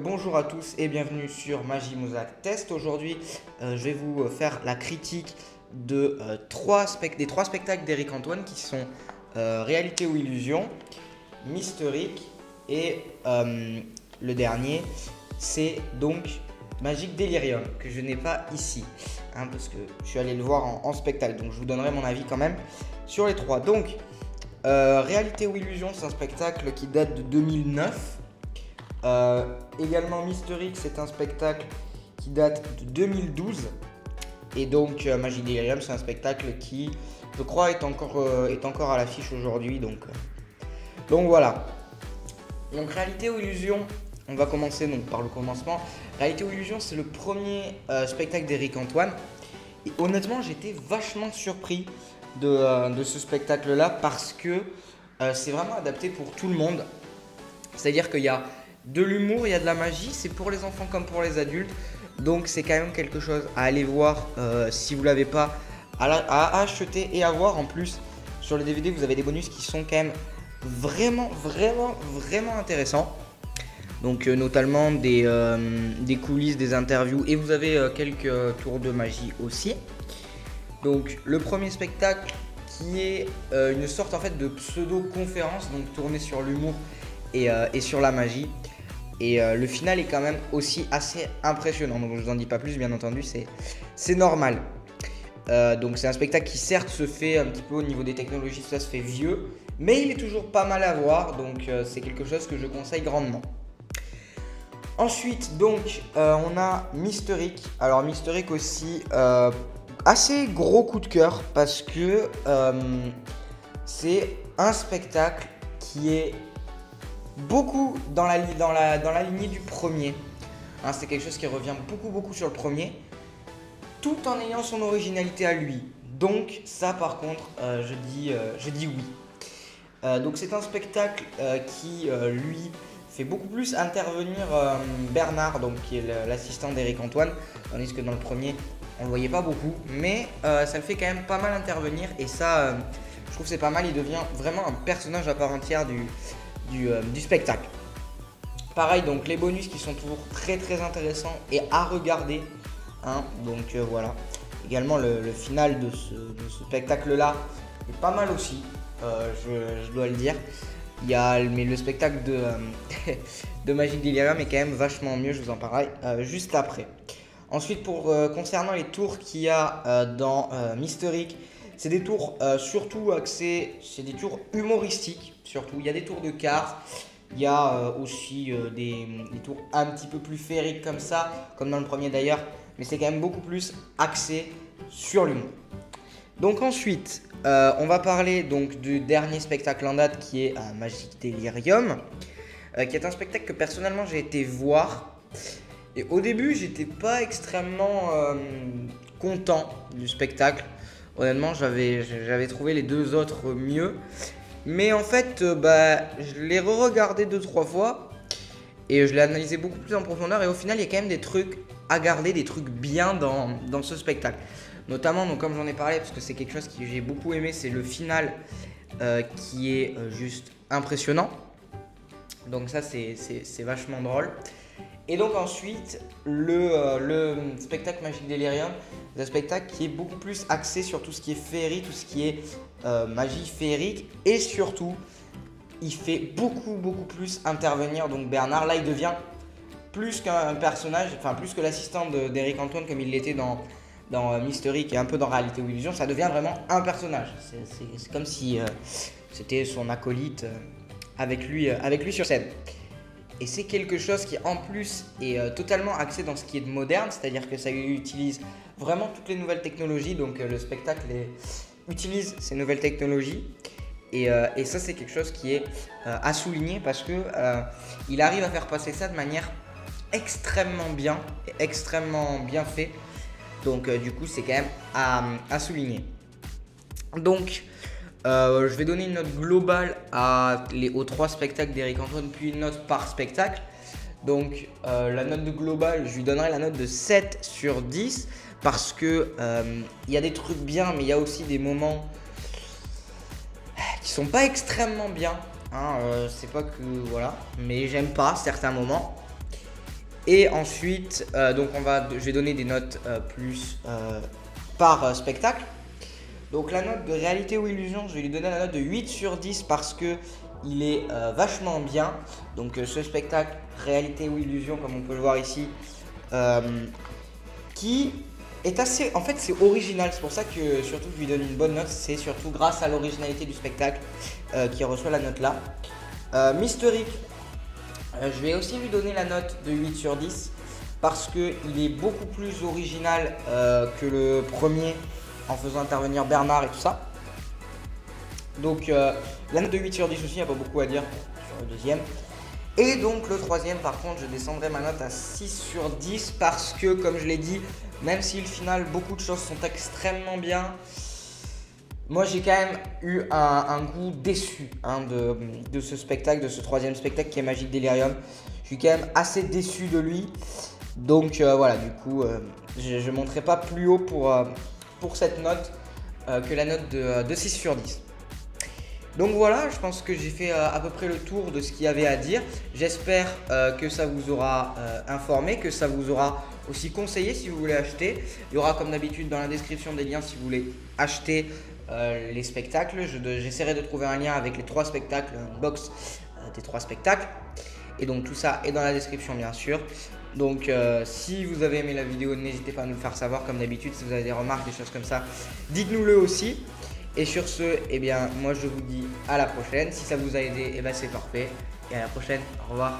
Bonjour à tous et bienvenue sur Magie Mozak Test. Aujourd'hui, je vais vous faire la critique de des trois spectacles d'Eric Antoine qui sont Réalité ou Illusion, Mysteric et le dernier, c'est donc Magic Delirium que je n'ai pas ici, parce que je suis allé le voir en spectacle, donc je vous donnerai mon avis quand même sur les trois. Donc, Réalité ou Illusion, c'est un spectacle qui date de 2009. Également Mysteric, c'est un spectacle qui date de 2012. Et donc Magic Delirium, c'est un spectacle qui, je crois, est encore à l'affiche aujourd'hui. Donc voilà. Donc Réalité ou Illusion, on va commencer donc par le commencement. Réalité ou Illusion, c'est le premier spectacle d'Eric Antoine. Et honnêtement, j'étais vachement surpris de ce spectacle-là parce que c'est vraiment adapté pour tout le monde. C'est-à-dire qu'il y a de l'humour, il y a de la magie, c'est pour les enfants comme pour les adultes. Donc c'est quand même quelque chose à aller voir si vous ne l'avez pas, à acheter et à voir. En plus, sur le DVD, vous avez des bonus qui sont quand même vraiment intéressants. Donc notamment des coulisses, des interviews, et vous avez quelques tours de magie aussi. Donc le premier spectacle qui est une sorte en fait de pseudo-conférence, donc tournée sur l'humour et sur la magie. Et le final est quand même aussi assez impressionnant. Donc je vous en dis pas plus, bien entendu, c'est normal. Donc c'est un spectacle qui certes se fait un petit peu au niveau des technologies, ça se fait vieux, mais il est toujours pas mal à voir. Donc c'est quelque chose que je conseille grandement. Ensuite donc on a Mysteric. Alors Mysteric aussi, assez gros coup de cœur parce que c'est un spectacle qui est beaucoup dans la lignée du premier. C'est quelque chose qui revient beaucoup sur le premier, tout en ayant son originalité à lui. Donc ça par contre, je dis oui. Donc c'est un spectacle qui lui fait beaucoup plus intervenir Bernard, donc qui est l'assistant d'Eric Antoine, tandis que dans le premier on le voyait pas beaucoup, mais ça le fait quand même pas mal intervenir, et ça je trouve c'est pas mal. Il devient vraiment un personnage à part entière du spectacle. Pareil, donc les bonus qui sont toujours très intéressants et à regarder, donc voilà. Également le final de ce spectacle là est pas mal aussi, je dois le dire. Mais le spectacle de Magic Delirium est quand même vachement mieux, je vous en parlerai juste après. Ensuite, concernant les tours qu'il y a dans Mysteric, c'est des tours surtout axés, c'est des tours humoristiques surtout. Il y a des tours de cartes, il y a aussi des tours un petit peu plus féeriques comme ça, comme dans le premier d'ailleurs, mais c'est quand même beaucoup plus axé sur l'humour. Donc ensuite, on va parler donc du dernier spectacle en date qui est Magic Delirium, qui est un spectacle que personnellement j'ai été voir. Et au début, j'étais pas extrêmement content du spectacle. Honnêtement, j'avais trouvé les deux autres mieux. Mais en fait, je l'ai re-regardé 2-3 fois et je l'ai analysé beaucoup plus en profondeur. Et au final, il y a quand même des trucs à garder, des trucs bien dans ce spectacle. Notamment, donc, comme j'en ai parlé, parce que c'est quelque chose que j'ai beaucoup aimé, c'est le final qui est juste impressionnant. Donc ça, c'est vachement drôle. Et donc ensuite, le spectacle Magic Delirium, c'est un spectacle qui est beaucoup plus axé sur tout ce qui est féerie, tout ce qui est magie féerique. Et surtout, il fait beaucoup plus intervenir donc Bernard. Là, il devient plus qu'un personnage, enfin plus que l'assistant d'Eric Antoine comme il l'était dans Mysteric et un peu dans Réalité ou Illusion. Ça devient vraiment un personnage. C'est comme si c'était son acolyte avec lui sur scène. Et c'est quelque chose qui en plus est totalement axé dans ce qui est de moderne, c'est-à-dire que ça utilise vraiment toutes les nouvelles technologies, donc le spectacle utilise ces nouvelles technologies. Et ça c'est quelque chose qui est à souligner parce que il arrive à faire passer ça de manière extrêmement bien fait. Donc du coup c'est quand même à souligner. Donc Je vais donner une note globale aux 3 spectacles d'Eric Antoine, puis une note par spectacle. Donc la note globale, je lui donnerai la note de 7 sur 10 parce que il y a des trucs bien, mais il y a aussi des moments qui sont pas extrêmement bien. Hein, c'est pas que voilà, mais j'aime pas certains moments. Et ensuite, donc je vais donner des notes plus par spectacle. Donc la note de réalité ou illusion, je vais lui donner la note de 8 sur 10 parce que il est vachement bien. Donc ce spectacle, réalité ou illusion, comme on peut le voir ici, qui est assez... En fait, c'est original. C'est pour ça que surtout je lui donne une bonne note. C'est surtout grâce à l'originalité du spectacle qui reçoit la note là. Mysteric, je vais aussi lui donner la note de 8 sur 10 parce qu'il est beaucoup plus original que le premier en faisant intervenir Bernard et tout ça. Donc la note de 8 sur 10 aussi, il n'y a pas beaucoup à dire sur le deuxième. Et donc le troisième, par contre, je descendrai ma note à 6 sur 10 parce que, comme je l'ai dit, même si le final, beaucoup de choses sont extrêmement bien, moi j'ai quand même eu un goût déçu de ce spectacle, de ce troisième spectacle qui est Magic Delirium. Je suis quand même assez déçu de lui. Donc voilà, du coup, je ne monterai pas plus haut pour cette note que la note de 6 sur 10. Donc voilà, je pense que j'ai fait à peu près le tour de ce qu'il y avait à dire. J'espère que ça vous aura informé, que ça vous aura aussi conseillé si vous voulez acheter. Il y aura comme d'habitude dans la description des liens si vous voulez acheter les spectacles. J'essaierai de trouver un lien avec les 3 spectacles, une box des 3 spectacles. Et donc tout ça est dans la description bien sûr. Donc si vous avez aimé la vidéo, n'hésitez pas à nous le faire savoir comme d'habitude. Si vous avez des remarques, des choses comme ça, dites-nous-le aussi. Et sur ce, eh bien, moi je vous dis à la prochaine. Si ça vous a aidé, eh ben, c'est parfait. Et à la prochaine. Au revoir.